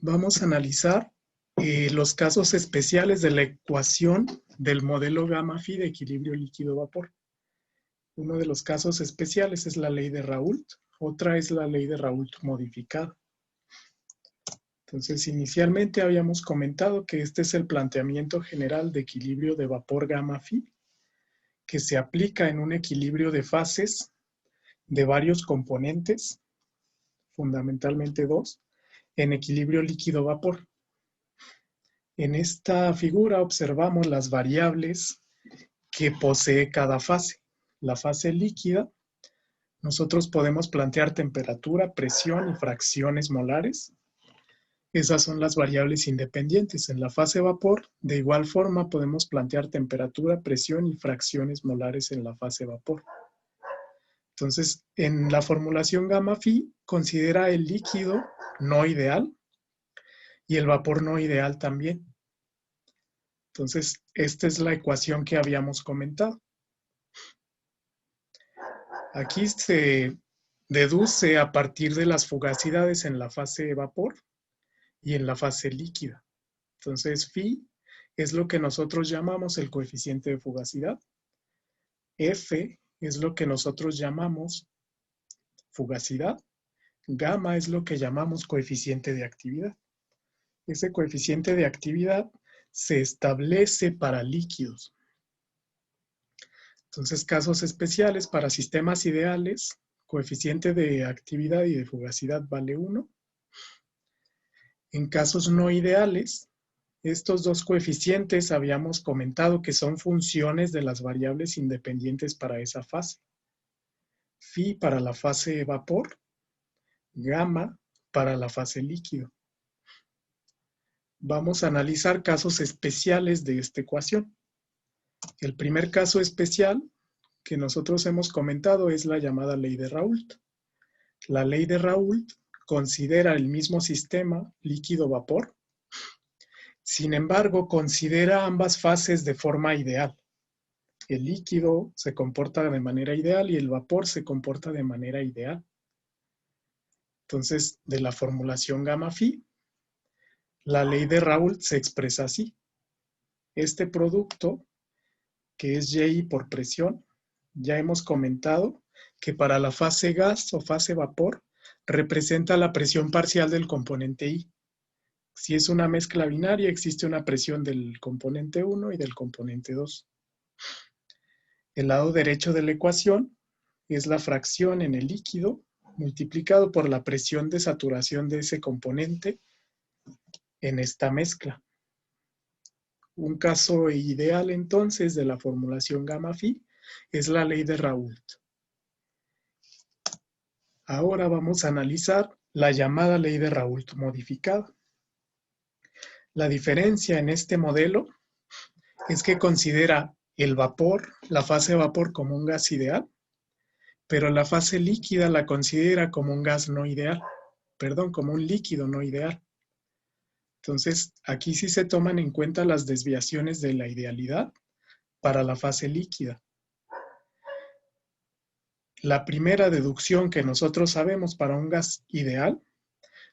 vamos a analizar los casos especiales de la ecuación del modelo gamma-phi de equilibrio líquido-vapor. Uno de los casos especiales es la ley de Raoult, otra es la ley de Raoult modificada. Entonces, inicialmente habíamos comentado que este es el planteamiento general de equilibrio de vapor gamma-phi, que se aplica en un equilibrio de fases de varios componentes, fundamentalmente dos, en equilibrio líquido-vapor. En esta figura observamos las variables que posee cada fase. La fase líquida, nosotros podemos plantear temperatura, presión y fracciones molares. Esas son las variables independientes. En la fase vapor, de igual forma, podemos plantear temperatura, presión y fracciones molares en la fase vapor. Entonces, en la formulación gamma-phi, considera el líquido no ideal y el vapor no ideal también. Entonces, esta es la ecuación que habíamos comentado. Aquí se deduce a partir de las fugacidades en la fase vapor y en la fase líquida. Entonces, phi es lo que nosotros llamamos el coeficiente de fugacidad. F es lo que nosotros llamamos fugacidad. Gamma es lo que llamamos coeficiente de actividad. Ese coeficiente de actividad se establece para líquidos. Entonces, casos especiales para sistemas ideales, coeficiente de actividad y de fugacidad vale 1. En casos no ideales, estos dos coeficientes habíamos comentado que son funciones de las variables independientes para esa fase. Phi para la fase vapor, gamma para la fase líquido. Vamos a analizar casos especiales de esta ecuación. El primer caso especial que nosotros hemos comentado es la llamada ley de Raoult. La ley de Raoult considera el mismo sistema líquido-vapor. Sin embargo, considera ambas fases de forma ideal. El líquido se comporta de manera ideal y el vapor se comporta de manera ideal. Entonces, de la formulación gamma-phi, la ley de Raoult se expresa así. Este producto, que es Y por presión, ya hemos comentado que para la fase gas o fase vapor representa la presión parcial del componente I. Si es una mezcla binaria, existe una presión del componente 1 y del componente 2. El lado derecho de la ecuación es la fracción en el líquido multiplicado por la presión de saturación de ese componente en esta mezcla. Un caso ideal entonces de la formulación gamma-phi es la ley de Raoult. Ahora vamos a analizar la llamada ley de Raoult modificada. La diferencia en este modelo es que considera el vapor, la fase de vapor, como un gas ideal, pero la fase líquida la considera como un gas no ideal, como un líquido no ideal. Entonces, aquí sí se toman en cuenta las desviaciones de la idealidad para la fase líquida. La primera deducción que nosotros sabemos para un gas ideal,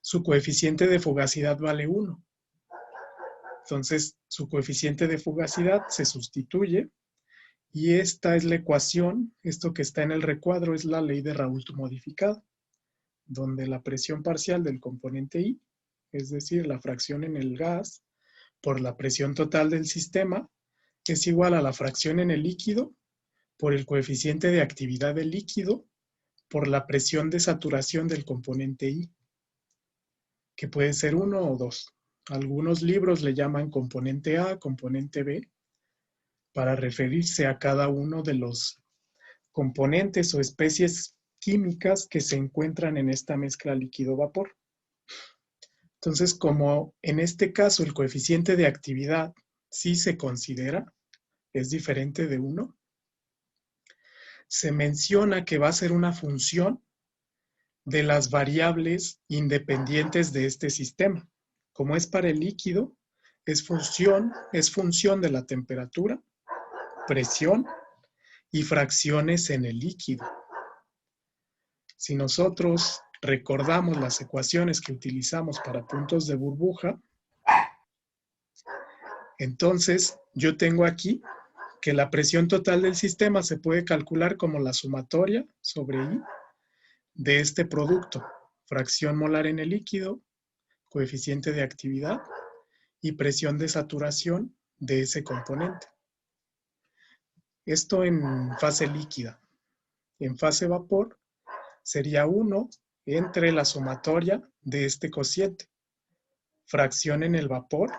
su coeficiente de fugacidad vale 1. Entonces, su coeficiente de fugacidad se sustituye y esta es la ecuación, esto que está en el recuadro es la ley de Raoult modificada, donde la presión parcial del componente I, es decir, la fracción en el gas por la presión total del sistema, es igual a la fracción en el líquido por el coeficiente de actividad del líquido por la presión de saturación del componente I, que puede ser 1 o 2. Algunos libros le llaman componente A, componente B, para referirse a cada uno de los componentes o especies químicas que se encuentran en esta mezcla líquido-vapor. Entonces, como en este caso el coeficiente de actividad sí se considera, es diferente de 1, se menciona que va a ser una función de las variables independientes de este sistema. Como es para el líquido, es función de la temperatura, presión y fracciones en el líquido. Si nosotros recordamos las ecuaciones que utilizamos para puntos de burbuja, entonces yo tengo aquí que la presión total del sistema se puede calcular como la sumatoria sobre I de este producto, fracción molar en el líquido, coeficiente de actividad y presión de saturación de ese componente. Esto en fase líquida. En fase vapor sería 1 entre la sumatoria de este cociente, fracción en el vapor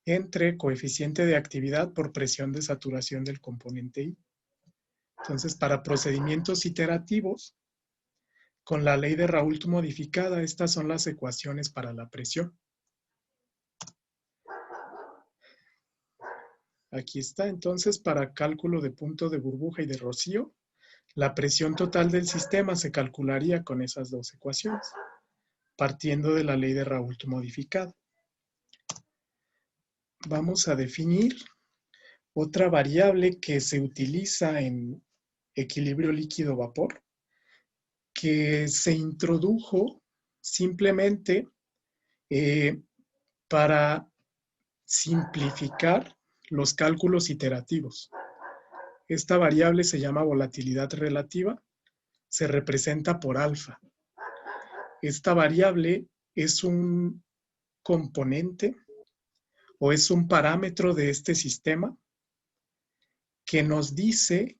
entre coeficiente de actividad por presión de saturación del componente I. Entonces, para procedimientos iterativos, con la ley de Raoult modificada, estas son las ecuaciones para la presión. Aquí está, entonces, para cálculo de punto de burbuja y de rocío, la presión total del sistema se calcularía con esas dos ecuaciones, partiendo de la ley de Raoult modificada. Vamos a definir otra variable que se utiliza en equilibrio líquido-vapor, que se introdujo simplemente para simplificar los cálculos iterativos. Esta variable se llama volatilidad relativa, se representa por alfa. Esta variable es un componente o es un parámetro de este sistema que nos dice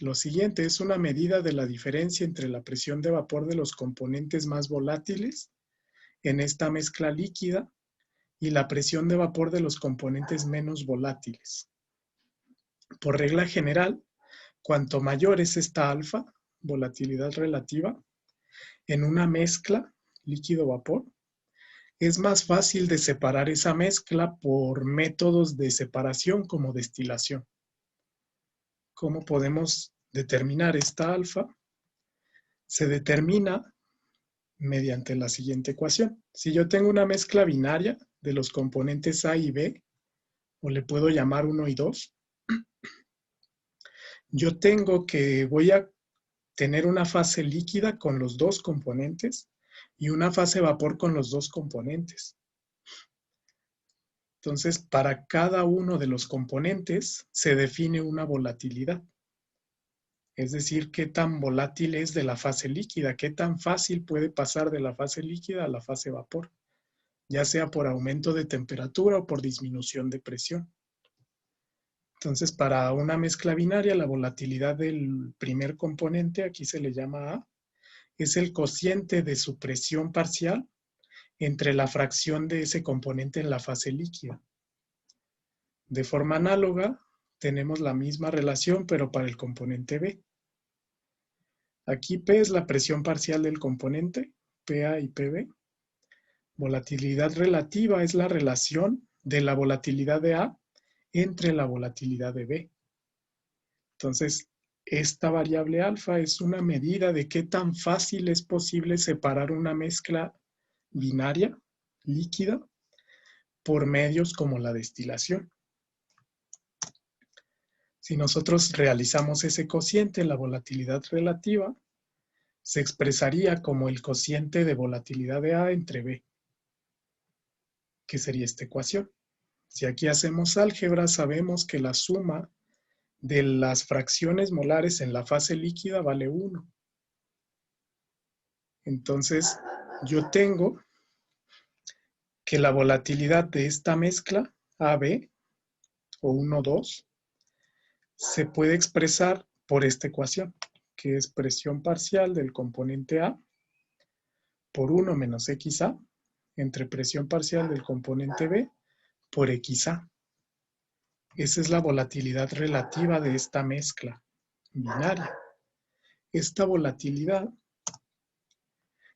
lo siguiente: es una medida de la diferencia entre la presión de vapor de los componentes más volátiles en esta mezcla líquida y la presión de vapor de los componentes menos volátiles. Por regla general, cuanto mayor es esta alfa, volatilidad relativa, en una mezcla líquido-vapor, es más fácil de separar esa mezcla por métodos de separación como destilación. ¿Cómo podemos determinar esta alfa? Se determina mediante la siguiente ecuación. Si yo tengo una mezcla binaria de los componentes A y B, o le puedo llamar 1 y 2, yo tengo que voy a tener una fase líquida con los dos componentes y una fase vapor con los dos componentes. Entonces, para cada uno de los componentes se define una volatilidad. Es decir, qué tan volátil es de la fase líquida, qué tan fácil puede pasar de la fase líquida a la fase vapor, ya sea por aumento de temperatura o por disminución de presión. Entonces, para una mezcla binaria, la volatilidad del primer componente, aquí se le llama A, es el cociente de su presión parcial entre la fracción de ese componente en la fase líquida. De forma análoga, tenemos la misma relación, pero para el componente B. Aquí P es la presión parcial del componente, PA y PB. Volatilidad relativa es la relación de la volatilidad de A entre la volatilidad de B. Entonces, esta variable alfa es una medida de qué tan fácil es posible separar una mezcla binaria, líquida, por medios como la destilación. Si nosotros realizamos ese cociente, la volatilidad relativa, se expresaría como el cociente de volatilidad de A entre B, que sería esta ecuación. Si aquí hacemos álgebra, sabemos que la suma de las fracciones molares en la fase líquida vale 1. Entonces, yo tengo que la volatilidad de esta mezcla AB, o 1, 2, se puede expresar por esta ecuación, que es presión parcial del componente A por 1 menos XA entre presión parcial del componente B por XA. Esa es la volatilidad relativa de esta mezcla binaria. Esta volatilidad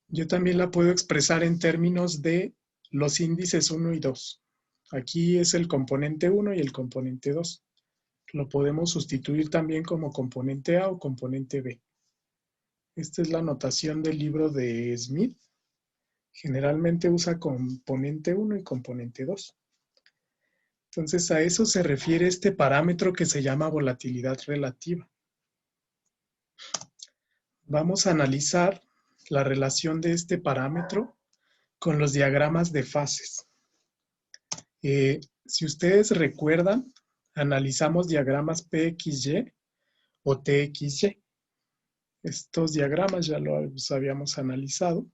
yo también la puedo expresar en términos de los índices 1 y 2. Aquí es el componente 1 y el componente 2. Lo podemos sustituir también como componente A o componente B. Esta es la notación del libro de Smith. Generalmente usa componente 1 y componente 2. Entonces, a eso se refiere este parámetro que se llama volatilidad relativa. Vamos a analizar la relación de este parámetro con los diagramas de fases. Si ustedes recuerdan, analizamos diagramas PXY o TXY. Estos diagramas ya los habíamos analizado.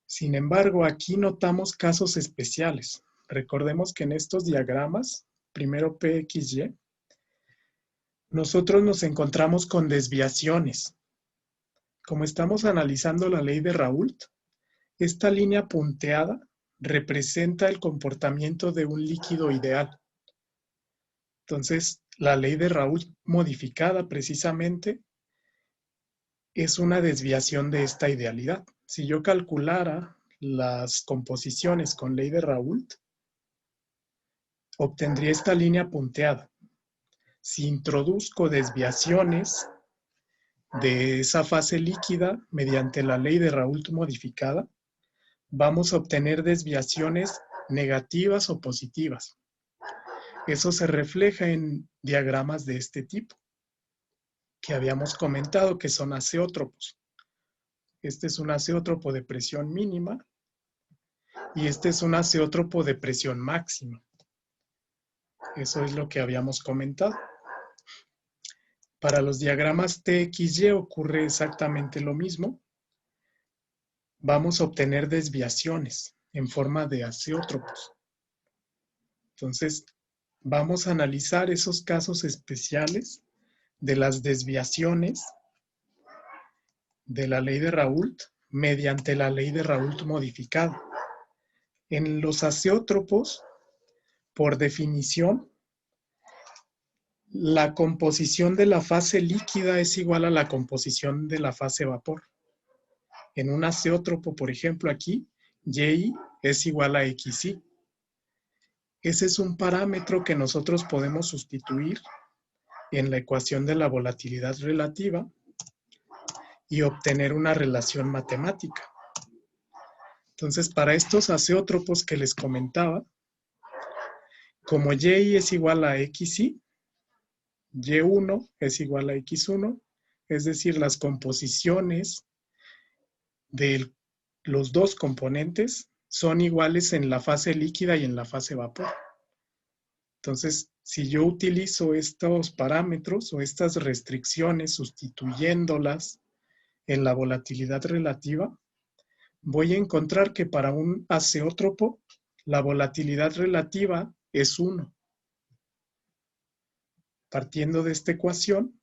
Sin embargo, aquí notamos casos especiales. Recordemos que en estos diagramas, primero PXY, nosotros nos encontramos con desviaciones. Como estamos analizando la ley de Raoult, esta línea punteada representa el comportamiento de un líquido ideal. Entonces, la ley de Raoult modificada precisamente es una desviación de esta idealidad. Si yo calculara las composiciones con ley de Raoult, obtendría esta línea punteada. Si introduzco desviaciones de esa fase líquida mediante la ley de Raoult modificada, vamos a obtener desviaciones negativas o positivas. Eso se refleja en diagramas de este tipo, que habíamos comentado que son azeótropos. Este es un azeótropo de presión mínima y este es un azeótropo de presión máxima. Eso es lo que habíamos comentado. Para los diagramas TXY ocurre exactamente lo mismo. Vamos a obtener desviaciones en forma de azeótropos. Entonces, vamos a analizar esos casos especiales de las desviaciones de la ley de Raoult mediante la ley de Raoult modificada. En los azeótropos, por definición, la composición de la fase líquida es igual a la composición de la fase vapor. En un azeótropo, por ejemplo, aquí, Y es igual a XY. Ese es un parámetro que nosotros podemos sustituir en la ecuación de la volatilidad relativa y obtener una relación matemática. Entonces, para estos azeótropos que les comentaba, como Y es igual a XY, Y1 es igual a X1, es decir, las composiciones de los dos componentes son iguales en la fase líquida y en la fase vapor. Entonces, si yo utilizo estos parámetros o estas restricciones sustituyéndolas en la volatilidad relativa, voy a encontrar que para un azeótropo la volatilidad relativa es 1. Partiendo de esta ecuación,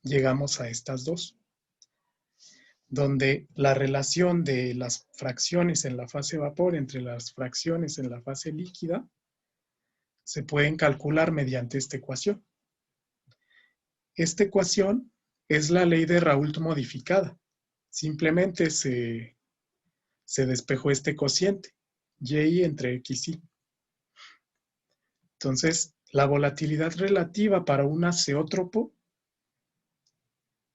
llegamos a estas dos, donde la relación de las fracciones en la fase vapor entre las fracciones en la fase líquida se pueden calcular mediante esta ecuación. Esta ecuación es la ley de Raoult modificada. Simplemente se despejó este cociente, Y entre XY. Entonces, la volatilidad relativa para un azeótropo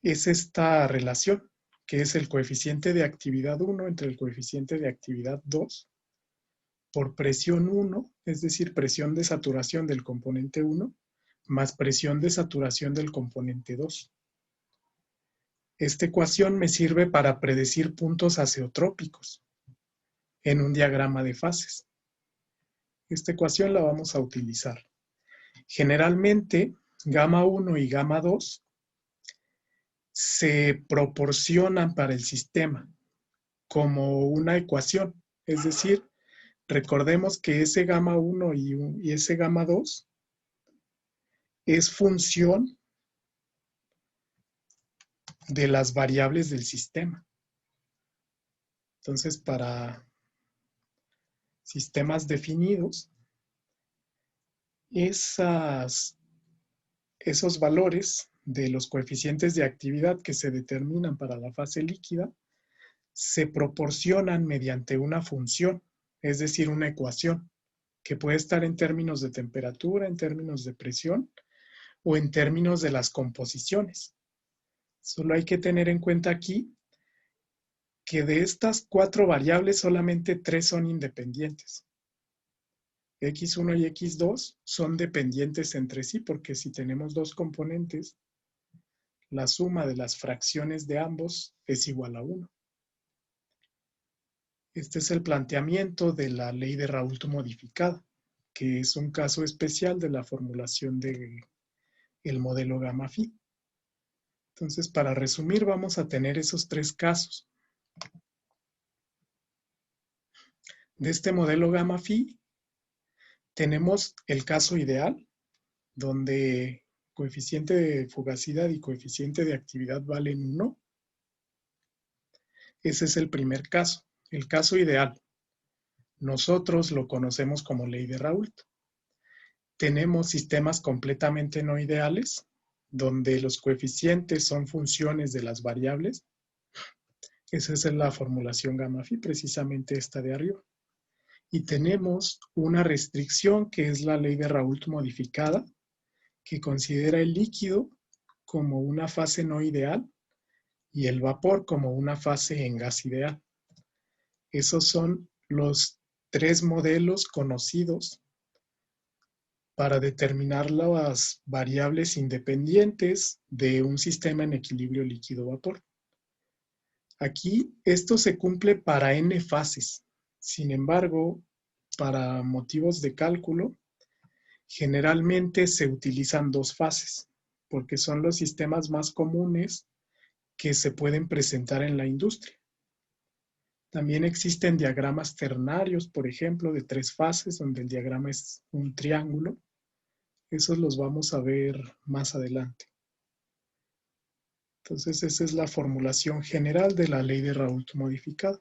es esta relación, que es el coeficiente de actividad 1 entre el coeficiente de actividad 2 por presión 1, es decir, presión de saturación del componente 1, más presión de saturación del componente 2. Esta ecuación me sirve para predecir puntos azeotrópicos en un diagrama de fases. Esta ecuación la vamos a utilizar. Generalmente, gamma 1 y gamma 2 se proporcionan para el sistema como una ecuación. Es decir, recordemos que ese gamma 1 y ese gamma 2 es función de las variables del sistema. Entonces, para sistemas definidos, esos valores de los coeficientes de actividad que se determinan para la fase líquida se proporcionan mediante una función, es decir, una ecuación, que puede estar en términos de temperatura, en términos de presión o en términos de las composiciones. Solo hay que tener en cuenta aquí que de estas 4 variables solamente 3 son independientes. X1 y X2 son dependientes entre sí porque si tenemos dos componentes, la suma de las fracciones de ambos es igual a 1. Este es el planteamiento de la ley de Raoult modificada, que es un caso especial de la formulación del modelo gamma phi. Entonces, para resumir, vamos a tener esos tres casos. De este modelo gamma phi, tenemos el caso ideal, donde coeficiente de fugacidad y coeficiente de actividad valen 1. Ese es el primer caso, el caso ideal. Nosotros lo conocemos como ley de Raoult. Tenemos sistemas completamente no ideales, donde los coeficientes son funciones de las variables. Esa es la formulación gamma phi, precisamente esta de arriba. Y tenemos una restricción que es la ley de Raoult modificada, que considera el líquido como una fase no ideal y el vapor como una fase en gas ideal. Esos son los tres modelos conocidos para determinar las variables independientes de un sistema en equilibrio líquido-vapor. Aquí esto se cumple para n fases. Sin embargo, para motivos de cálculo, generalmente se utilizan 2 fases, porque son los sistemas más comunes que se pueden presentar en la industria. También existen diagramas ternarios, por ejemplo, de 3 fases, donde el diagrama es un triángulo. Esos los vamos a ver más adelante. Entonces, esa es la formulación general de la ley de Raoult modificada.